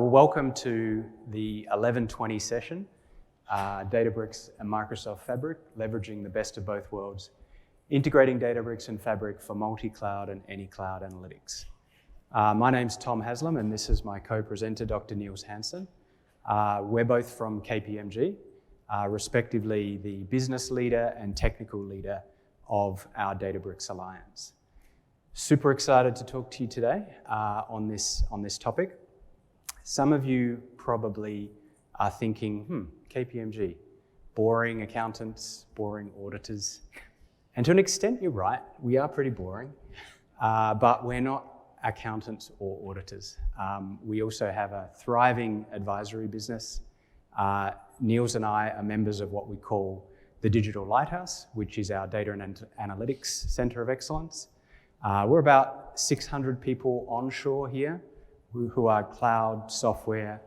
Well, welcome to the 11:20 session, Databricks and Microsoft Fabric, leveraging the best of both worlds, integrating Databricks and Fabric for multi-cloud and any cloud analytics. My name's Tom Haslam, and this is my co-presenter, Dr. Niels Hansen. We're both from KPMG, respectively the business leader and technical leader of our Databricks Alliance. Super excited to talk to you today on this topic. Some of you probably are thinking, KPMG, boring accountants, boring auditors. And to an extent, you're right, we are pretty boring, but we're not accountants or auditors. We also have a thriving advisory business. Niels and I are members of what we call the Digital Lighthouse, which is our data and analytics center of excellence. We're about 600 people onshore here who are cloud, software,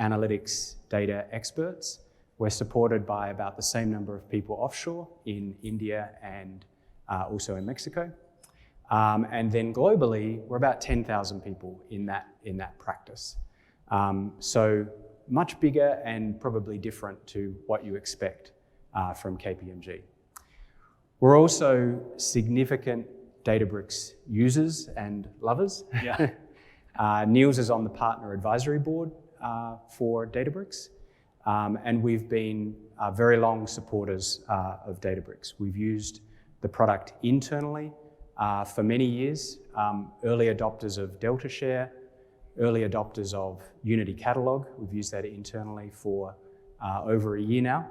analytics, data experts. We're supported by about the same number of people offshore in India and also in Mexico. And then globally, we're about 10,000 people in that practice. So much bigger and probably different to what you expect from KPMG. We're also significant Databricks users and lovers. Yeah. Niels is on the partner advisory board for Databricks, and we've been very long supporters of Databricks. We've used the product internally for many years, early adopters of Delta Share, early adopters of Unity Catalog. We've used that internally for over a year now.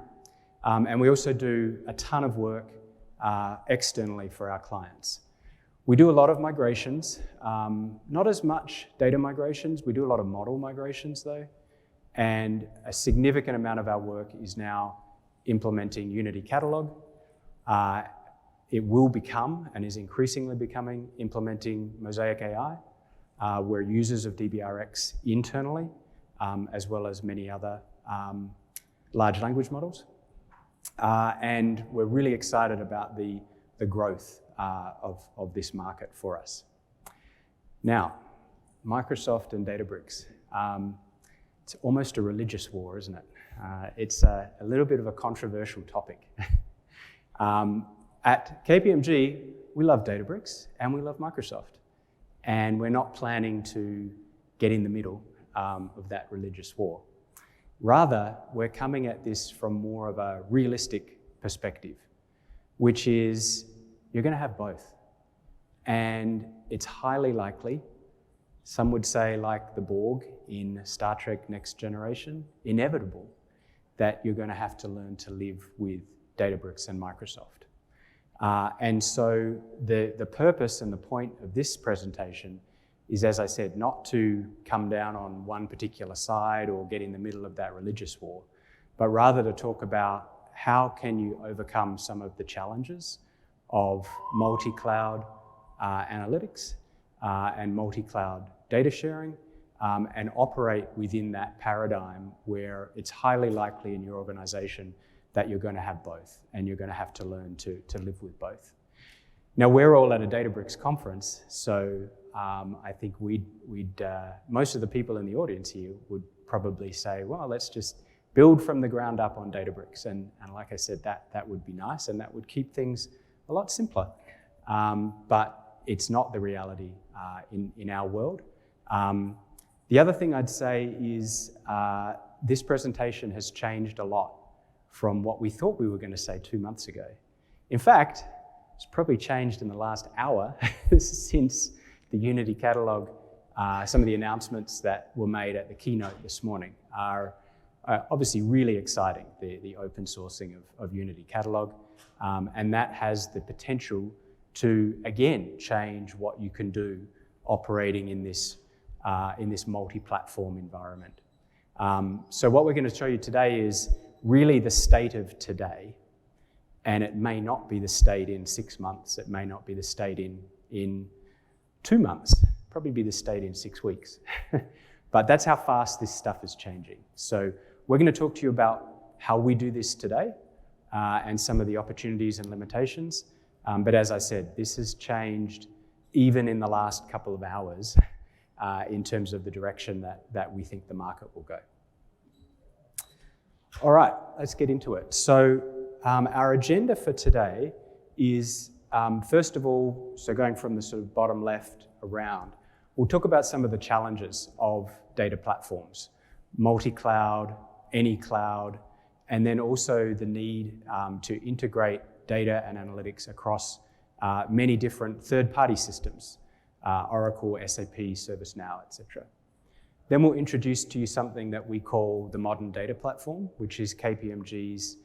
And we also do a ton of work externally for our clients. We do a lot of migrations, not as much data migrations. We do a lot of model migrations though, and a significant amount of our work is now implementing Unity Catalog. It will become, and is increasingly becoming, implementing Mosaic AI. We're users of DBRX internally, as well as many other large language models. And we're really excited about the growth of this market for us. Now, Microsoft and Databricks. It's almost a religious war, isn't it? It's a little bit of a controversial topic. At KPMG, we love Databricks and we love Microsoft. And we're not planning to get in the middle of that religious war. Rather, we're coming at this from more of a realistic perspective, which is you're going to have both. And it's highly likely, some would say like the Borg in Star Trek Next Generation, inevitable that you're going to have to learn to live with Databricks and Microsoft. And so the purpose and the point of this presentation is, as I said, not to come down on one particular side or get in the middle of that religious war, but rather to talk about how can you overcome some of the challenges of multi-cloud analytics and multi-cloud data sharing, and operate within that paradigm where it's highly likely in your organization that you're going to have both, and you're going to have to learn to live with both. Now, we're all at a Databricks conference, so I think most of the people in the audience here would probably say, well, let's just build from the ground up on Databricks. And like I said, that would be nice, and that would keep things a lot simpler. But it's not the reality in our world. The other thing I'd say is this presentation has changed a lot from what we thought we were going to say 2 months ago. In fact, it's probably changed in the last hour since the Unity Catalog. Some of the announcements that were made at the keynote this morning are obviously really exciting, the open sourcing of Unity Catalog. And that has the potential to, again, change what you can do operating in this multi-platform environment. So what we're going to show you today is really the state of today. And it may not be the state in 6 months. It may not be the state in 2 months. Probably be the state in 6 weeks. But that's how fast this stuff is changing. So we're going to talk to you about how we do this today and some of the opportunities and limitations. But as I said, this has changed even in the last couple of hours in terms of the direction that we think the market will go. All right, let's get into it. So our agenda for today is, first of all, so going from the sort of bottom left around, we'll talk about some of the challenges of data platforms, multi-cloud, any cloud, and then also the need to integrate data and analytics across many different third-party systems, Oracle, SAP, ServiceNow, etc. Then we'll introduce to you something that we call the modern data platform, which is KPMG's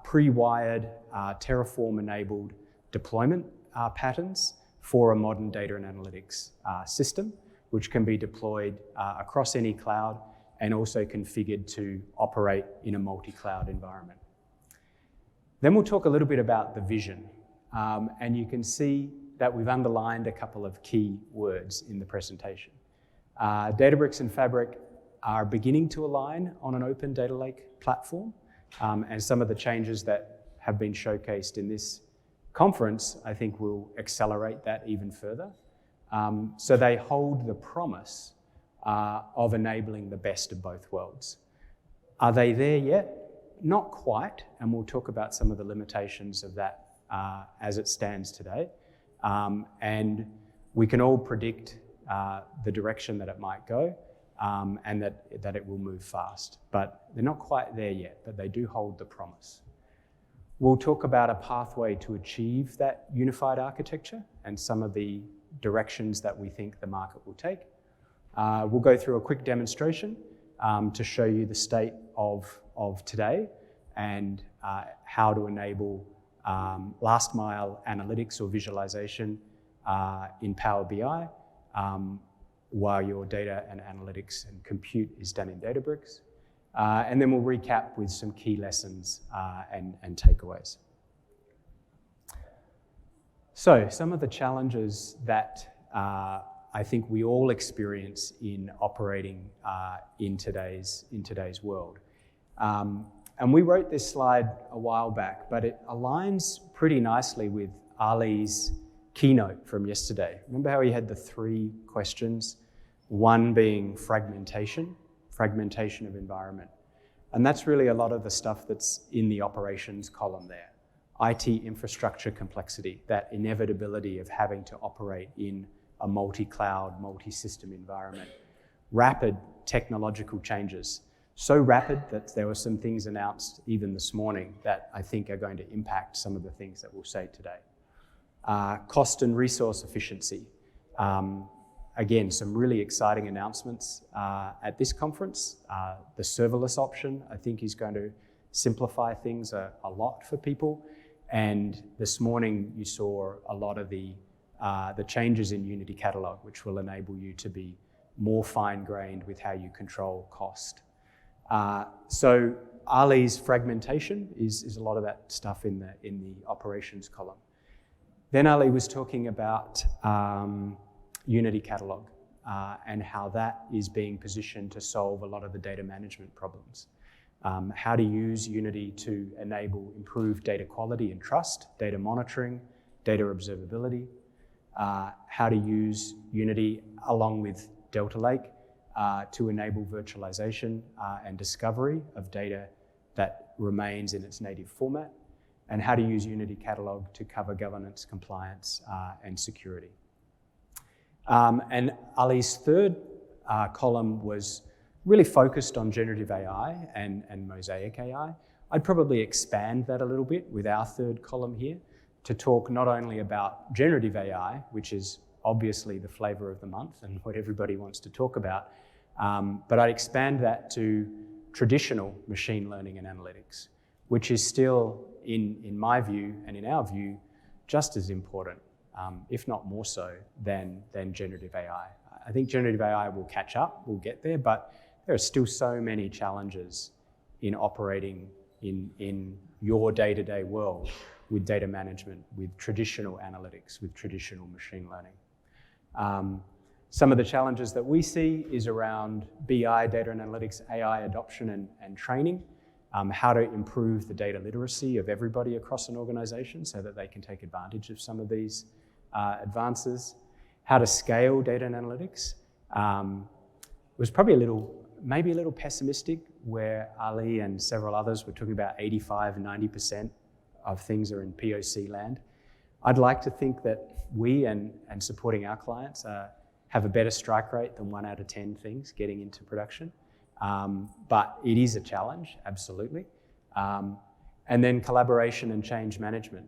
pre-wired, Terraform-enabled deployment patterns for a modern data and analytics system, which can be deployed across any cloud and also configured to operate in a multi-cloud environment. Then we'll talk a little bit about the vision, and you can see that we've underlined a couple of key words in the presentation. Databricks and Fabric are beginning to align on an open data lake platform, and some of the changes that have been showcased in this conference, I think, will accelerate that even further. So they hold the promise of enabling the best of both worlds. Are they there yet? Not quite, and we'll talk about some of the limitations of that as it stands today. And we can all predict the direction that it might go, and that it will move fast. But they're not quite there yet, but they do hold the promise. We'll talk about a pathway to achieve that unified architecture and some of the directions that we think the market will take. We'll go through a quick demonstration to show you the state of today and how to enable last mile analytics or visualization in Power BI while your data and analytics and compute is done in Databricks. And then we'll recap with some key lessons and takeaways. So some of the challenges that I think we all experience in operating in today's world. And we wrote this slide a while back, but it aligns pretty nicely with Ali's keynote from yesterday. Remember how he had the 3 questions? One being fragmentation of environment. And that's really a lot of the stuff that's in the operations column there. IT infrastructure complexity, that inevitability of having to operate in a multi-cloud, multi-system environment. Rapid technological changes. So rapid that there were some things announced even this morning that I think are going to impact some of the things that we'll say today. Cost and resource efficiency. Again, some really exciting announcements at this conference. The serverless option, I think, is going to simplify things a lot for people. And this morning, you saw a lot of the changes in Unity Catalog, which will enable you to be more fine-grained with how you control cost. So Ali's fragmentation is a lot of that stuff in the operations column. Then Ali was talking about Unity Catalog and how that is being positioned to solve a lot of the data management problems. How to use Unity to enable improved data quality and trust, data monitoring, data observability, how to use Unity along with Delta Lake to enable virtualization and discovery of data that remains in its native format, and how to use Unity Catalog to cover governance, compliance, and security. And Ali's third column was really focused on generative AI and Mosaic AI. I'd probably expand that a little bit with our third column here to talk not only about generative AI, which is obviously the flavor of the month and what everybody wants to talk about, but I'd expand that to traditional machine learning and analytics, which is still, in my view and in our view, just as important, if not more so, than generative AI. I think generative AI will catch up, we'll get there, but there are still so many challenges in operating in your day-to-day world with data management, with traditional analytics, with traditional machine learning. Some of the challenges that we see is around BI, data and analytics, AI adoption and training, how to improve the data literacy of everybody across an organization so that they can take advantage of some of these advances, how to scale data and analytics, Was probably maybe a little pessimistic, where Ali and several others were talking about 85 and 90% of things are in POC land. I'd like to think that we and supporting our clients have a better strike rate than 1 out of 10 things getting into production. But it is a challenge, absolutely. And then collaboration and change management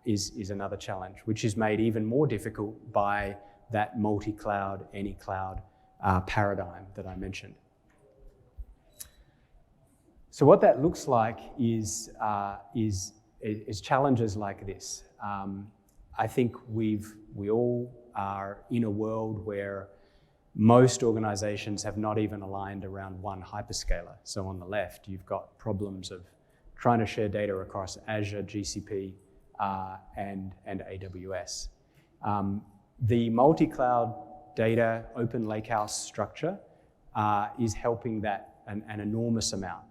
is another challenge, which is made even more difficult by that multi-cloud, any cloud paradigm that I mentioned. So what that looks like is challenges like this. I think we all are in a world where most organizations have not even aligned around one hyperscaler. So on the left, you've got problems of trying to share data across Azure, GCP, and AWS. The multi-cloud data open lakehouse structure is helping that an enormous amount.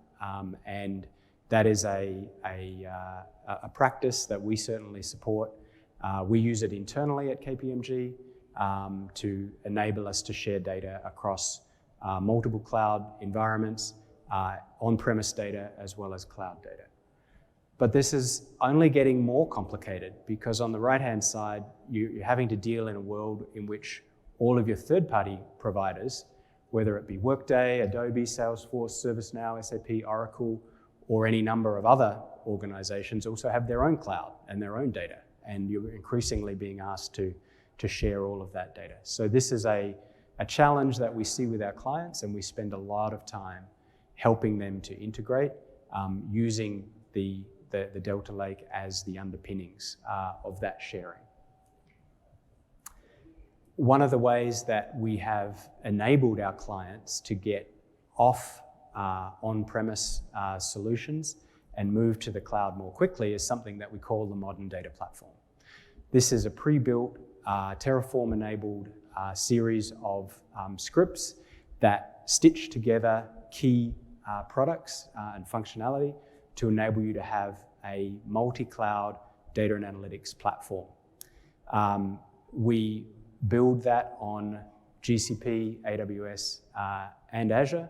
And that is a practice that we certainly support. We use it internally at KPMG to enable us to share data across multiple cloud environments, on-premise data, as well as cloud data. But this is only getting more complicated, because on the right-hand side, you're having to deal in a world in which all of your third-party providers, whether it be Workday, Adobe, Salesforce, ServiceNow, SAP, Oracle, or any number of other organizations, also have their own cloud and their own data. And you're increasingly being asked to share all of that data. So this is a challenge that we see with our clients, and we spend a lot of time helping them to integrate using the Delta Lake as the underpinnings of that sharing. One of the ways that we have enabled our clients to get off on-premise solutions and move to the cloud more quickly is something that we call the Modern Data Platform. This is a pre-built, Terraform-enabled series of scripts that stitch together key products and functionality to enable you to have a multi-cloud data and analytics platform. We build that on GCP, AWS, and Azure,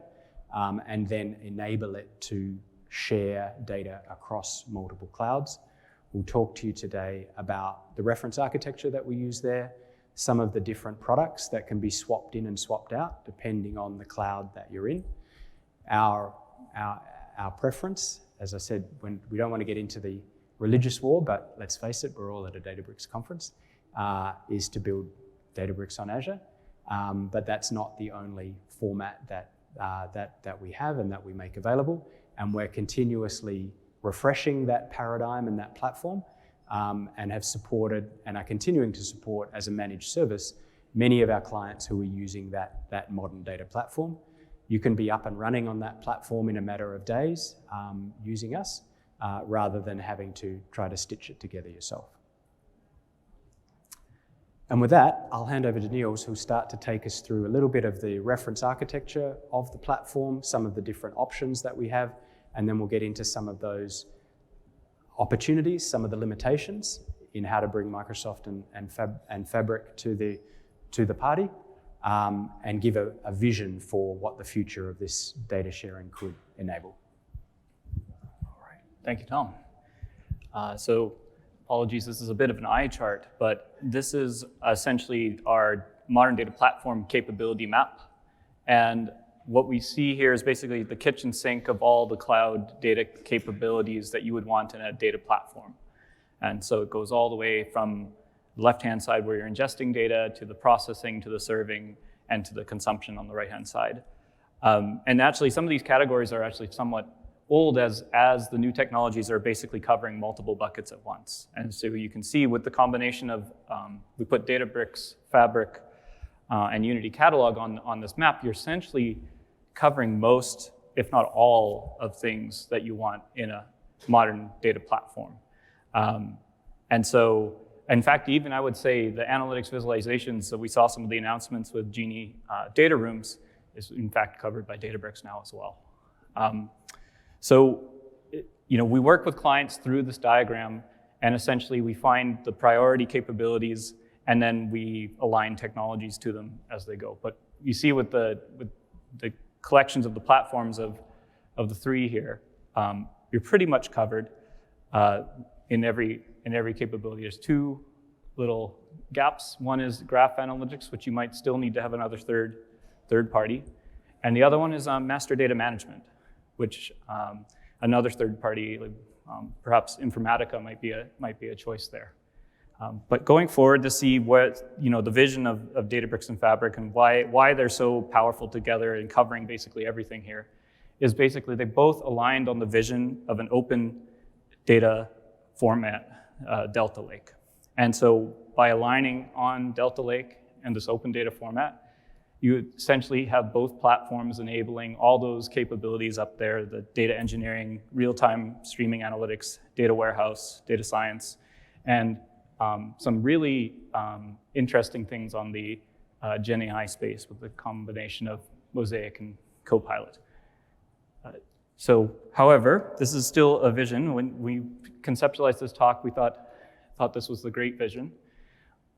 and then enable it to share data across multiple clouds. We'll talk to you today about the reference architecture that we use there, some of the different products that can be swapped in and swapped out depending on the cloud that you're in. Our preference, as I said, when we don't want to get into the religious war, but let's face it, we're all at a Databricks conference, is to build Databricks on Azure. But that's not the only format that we have and that we make available. And we're continuously refreshing that paradigm and that platform, and have supported and are continuing to support as a managed service many of our clients who are using that modern data platform. You can be up and running on that platform in a matter of days using us, rather than having to try to stitch it together yourself. And with that, I'll hand over to Niels, who'll start to take us through a little bit of the reference architecture of the platform, some of the different options that we have, and then we'll get into some of those opportunities, some of the limitations in how to bring Microsoft and Fabric to the party, and give a vision for what the future of this data sharing could enable. All right, thank you, Tom. So apologies, this is a bit of an eye chart, but this is essentially our modern data platform capability map. And what we see here is basically the kitchen sink of all the cloud data capabilities that you would want in a data platform. And so it goes all the way from the left-hand side where you're ingesting data to the processing, to the serving, and to the consumption on the right-hand side. And actually, some of these categories are actually somewhat old as the new technologies are basically covering multiple buckets at once. And so you can see with the combination of, we put Databricks, Fabric, and Unity Catalog on this map, you're essentially covering most, if not all, of things that you want in a modern data platform. And so, in fact, even I would say the analytics visualizations, so we saw some of the announcements with Genie data rooms, is in fact covered by Databricks now as well. So, we work with clients through this diagram, and essentially we find the priority capabilities, and then we align technologies to them as they go. But you see with the collections of the platforms of the three here, you're pretty much covered in every capability. There's two little gaps. One is graph analytics, which you might still need to have another third party, and the other one is master data management, which another third party, perhaps Informatica, might be a choice there. But going forward to see what the vision of Databricks and Fabric and why they're so powerful together and covering basically everything here is basically they both aligned on the vision of an open data format, Delta Lake. And so by aligning on Delta Lake and this open data format, you essentially have both platforms enabling all those capabilities up there, the data engineering, real-time streaming analytics, data warehouse, data science, and some really interesting things on the GenAI space with the combination of Mosaic and Copilot. However, this is still a vision. When we conceptualized this talk, we thought this was the great vision.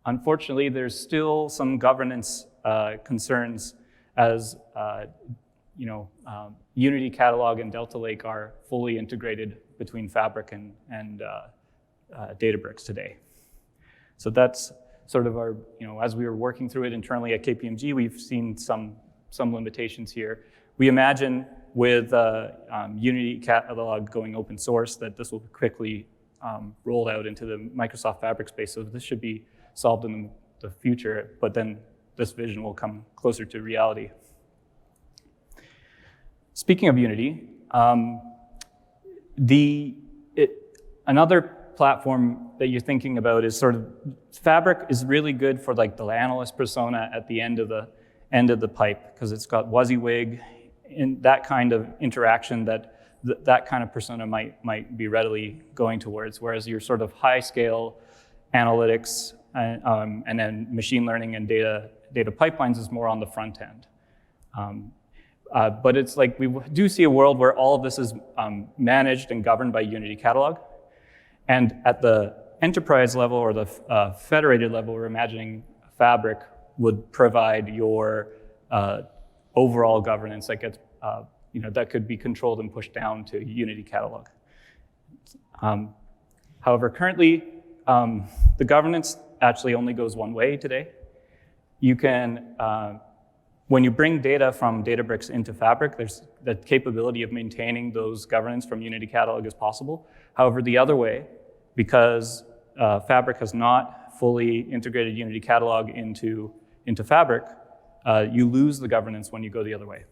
Unfortunately, there's still some governance concerns as Unity Catalog and Delta Lake are fully integrated between Fabric and Databricks today. So that's sort of our, as we were working through it internally at KPMG, we've seen some limitations here. We imagine with Unity Catalog going open source that this will quickly roll out into the Microsoft Fabric space. So this should be solved in the future, but then this vision will come closer to reality. Speaking of Unity, another platform that you're thinking about is sort of Fabric is really good for like the analyst persona at the end of the pipe because it's got WYSIWYG and that kind of interaction that kind of persona might be readily going towards, whereas your sort of high scale analytics and then machine learning and data pipelines is more on the front end. But it's like we do see a world where all of this is managed and governed by Unity Catalog. And at the enterprise level or the federated level, we're imagining Fabric would provide your overall governance that gets, that could be controlled and pushed down to Unity Catalog. However, currently, the governance actually only goes one way today. You can, when you bring data from Databricks into Fabric, there's the capability of maintaining those governance from Unity Catalog is possible. However, the other way, because Fabric has not fully integrated Unity Catalog into Fabric, you lose the governance when you go the other way.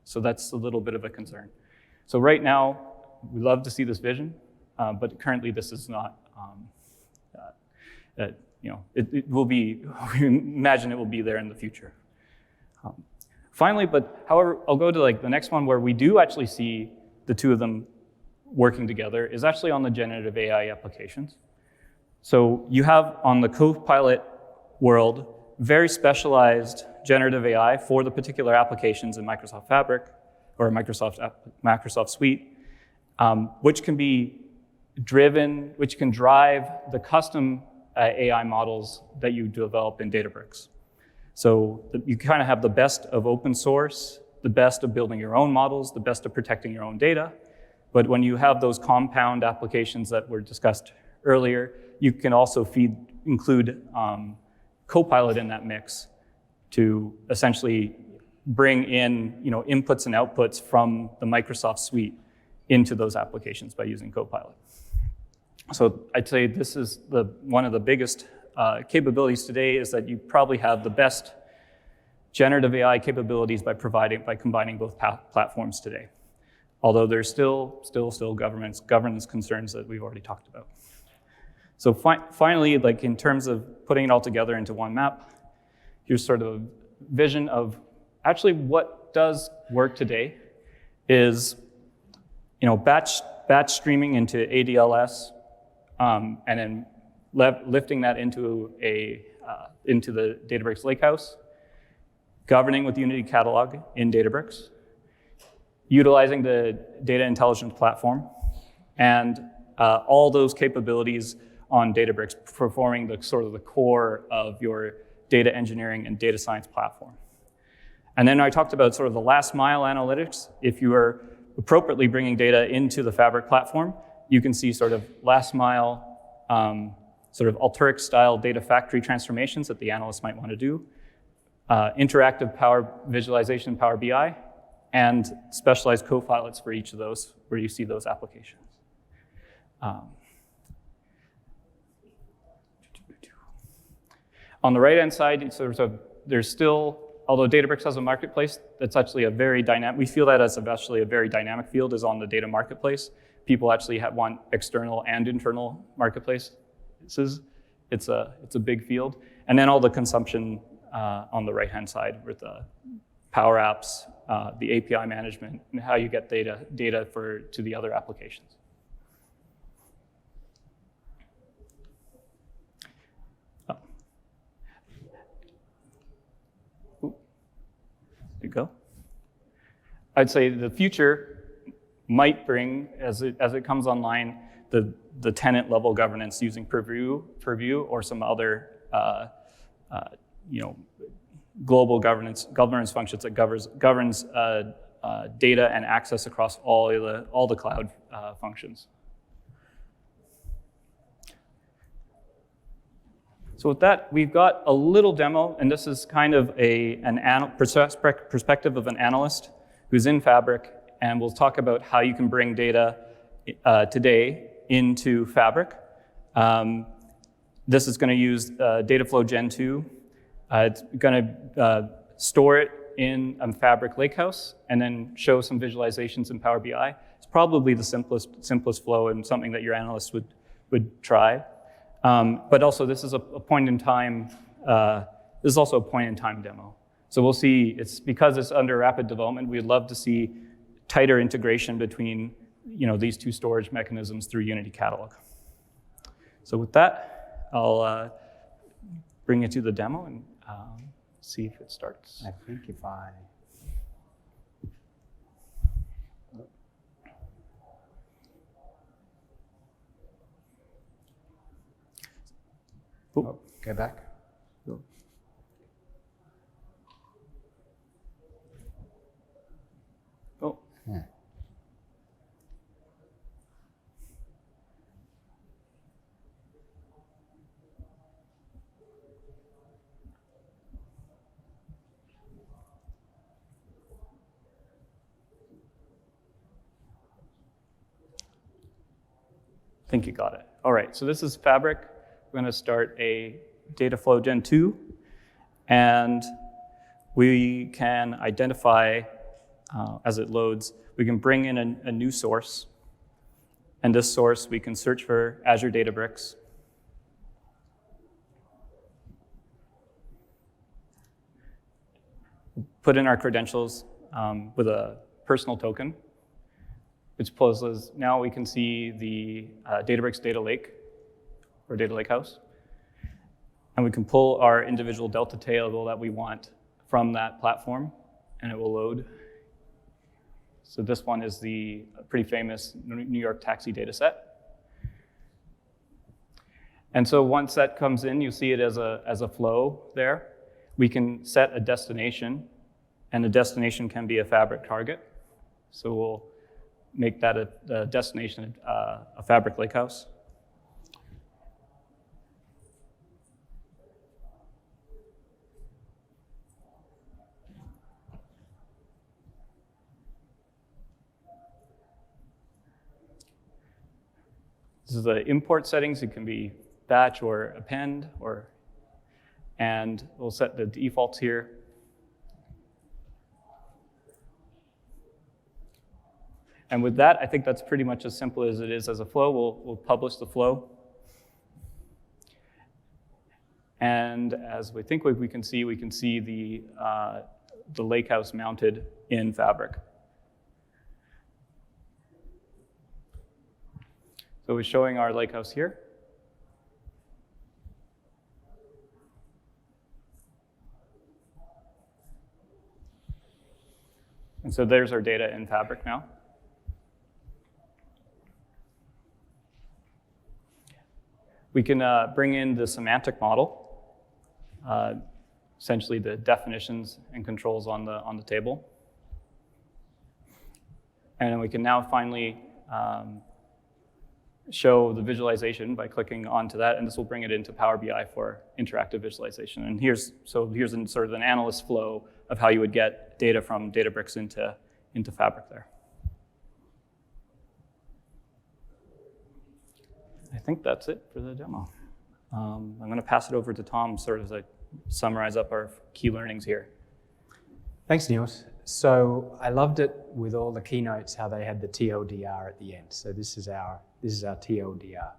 So that's a little bit of a concern. So right now, we love to see this vision, but currently this is not, it will be, we imagine it will be there in the future. Finally, but however, I'll go to like the next one where we do actually see the two of them working together is actually on the generative AI applications. So you have on the Copilot world, very specialized generative AI for the particular applications in Microsoft Fabric or Microsoft Suite, which can be driven, which can drive the custom AI models that you develop in Databricks. So you kind of have the best of open source, the best of building your own models, the best of protecting your own data. But when you have those compound applications that were discussed earlier, you can also include Copilot in that mix to essentially bring in inputs and outputs from the Microsoft Suite into those applications by using Copilot. So I'd say this is one of the biggest capabilities today is that you probably have the best generative AI capabilities by combining both platforms today. Although there's still governance concerns that we've already talked about. So finally, like in terms of putting it all together into one map, here's sort of a vision of actually what does work today is batch streaming into ADLS and then lifting that into the Databricks Lakehouse, governing with Unity Catalog in Databricks, utilizing the data intelligence platform, and all those capabilities on Databricks performing the sort of the core of your data engineering and data science platform. And then I talked about sort of the last mile analytics. If you are appropriately bringing data into the Fabric platform, you can see sort of last mile, sort of Alteryx style data factory transformations that the analysts might want to do, interactive Power Visualization, Power BI, and specialized copilots for each of those, where you see those applications. On the right-hand side, there's still, although Databricks has a marketplace, that's actually a very dynamic, we feel that as actually a very dynamic field is on the data marketplace. People actually want external and internal marketplaces. It's a big field. And then all the consumption on the right-hand side with the Power Apps, the API management, and how you get data to the other applications. There you go. I'd say the future might bring, as it comes online, the tenant level governance using Purview or some other global governance functions that governs data and access across all the cloud functions. So with that, we've got a little demo, and this is kind of an perspective of an analyst who's in Fabric, and we'll talk about how you can bring data today into Fabric. This is going to use Dataflow Gen 2. It's going to store it in Fabric Lakehouse and then show some visualizations in Power BI. It's probably the simplest flow and something that your analysts would try. But also, this is a point in time. This is also a point in time demo. So we'll see. Because it's under rapid development. We'd love to see tighter integration between these two storage mechanisms through Unity Catalog. So with that, I'll bring you to the demo and see if it starts. I think if I. Oh, go back. Oh. Oh. Yeah. I think you got it. All right, so this is Fabric. We're going to start a Dataflow Gen 2, and we can identify, as it loads, we can bring in a new source, and this source we can search for Azure Databricks. Put in our credentials with a personal token, which pulls, now we can see the Databricks data lake, or data lakehouse. And we can pull our individual Delta table that we want from that platform, and it will load. So this one is the pretty famous New York taxi data set. And so once that comes in, you see it as a flow there. We can set a destination, and the destination can be a Fabric target. So we'll make that a destination, a Fabric lakehouse. This is the import settings. It can be batch or append, and we'll set the defaults here. And with that, I think that's pretty much as simple as it is as a flow. We'll publish the flow. And as we think we can see the lakehouse mounted in Fabric. So we're showing our lakehouse here. And so there's our data in Fabric now. We can bring in the semantic model. essentially the definitions and controls on the table. And then we can now finally show the visualization by clicking onto that, and this will bring it into Power BI for interactive visualization. And here's sort of an analyst flow of how you would get data from Databricks into Fabric there. I think that's it for the demo. I'm going to pass it over to Tom sort of as I summarize up our key learnings here. Thanks, Niels. So I loved it with all the keynotes, how they had the TLDR at the end. So this is our TLDR.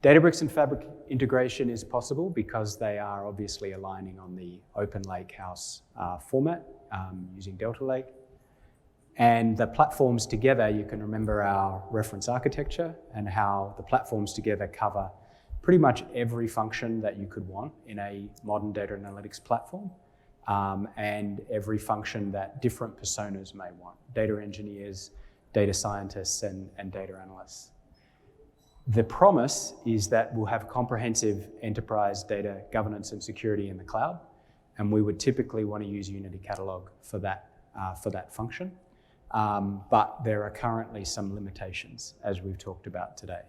Databricks and Fabric integration is possible because they are obviously aligning on the Open Lakehouse format using Delta Lake. And the platforms together, you can remember our reference architecture and how the platforms together cover pretty much every function that you could want in a modern data analytics platform, and every function that different personas may want: data engineers, data scientists, and data analysts. The promise is that we'll have comprehensive enterprise data governance and security in the cloud, and we would typically want to use Unity Catalog for that function. But there are currently some limitations, as we've talked about today,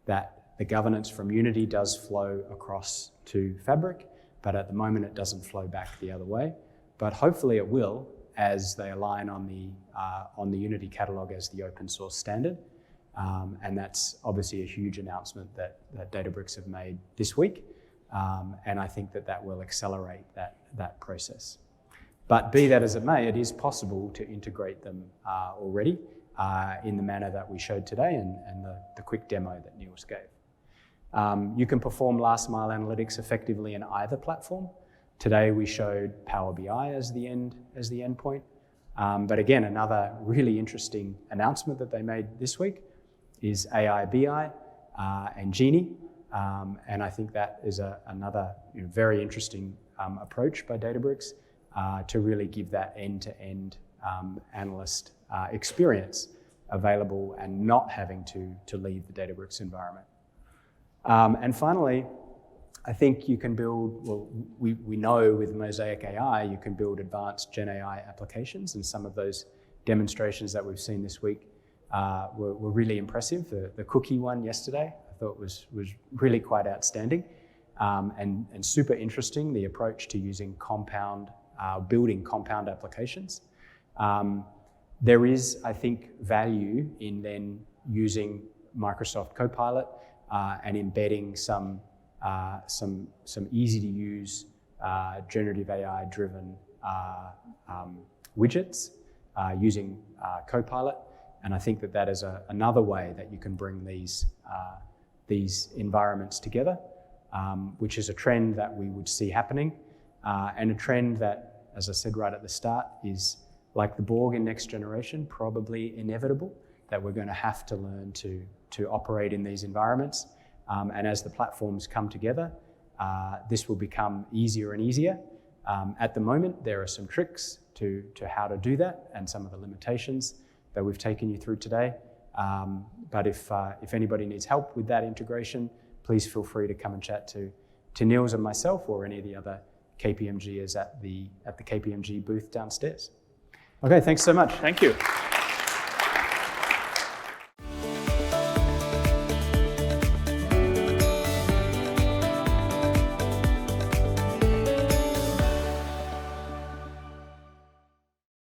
that the governance from Unity does flow across to Fabric, but at the moment it doesn't flow back the other way. But hopefully it will, as they align on the Unity Catalog as the open source standard. And that's obviously a huge announcement that Databricks have made this week. And I think that will accelerate that process. But be that as it may, it is possible to integrate them already in the manner that we showed today and the quick demo that Niels gave. You can perform last mile analytics effectively in either platform. Today we showed Power BI as the endpoint. But again, another really interesting announcement that they made this week is AI BI and Genie. And I think that is another very interesting approach by Databricks to really give that end-to-end analyst experience available and not having to leave the Databricks environment. And finally, I think you can build, well, we know with Mosaic AI, you can build advanced GenAI applications, and some of those demonstrations that we've seen this week were really impressive. The cookie one yesterday, I thought was really quite outstanding and super interesting, the approach to using building compound applications. There is, I think, value in then using Microsoft Copilot and embedding some easy to use generative AI driven widgets using Copilot. And I think that is another way that you can bring these environments together, which is a trend that we would see happening, and a trend that, as I said right at the start, is like the Borg in Next Generation, probably inevitable, that we're going to have to learn to operate in these environments. And as the platforms come together, this will become easier and easier. At the moment, there are some tricks to how to do that and some of the limitations that we've taken you through today. But if anybody needs help with that integration, please feel free to come and chat to Niels and myself or any of the other KPMGers at the KPMG booth downstairs. Okay, thanks so much. Thank you.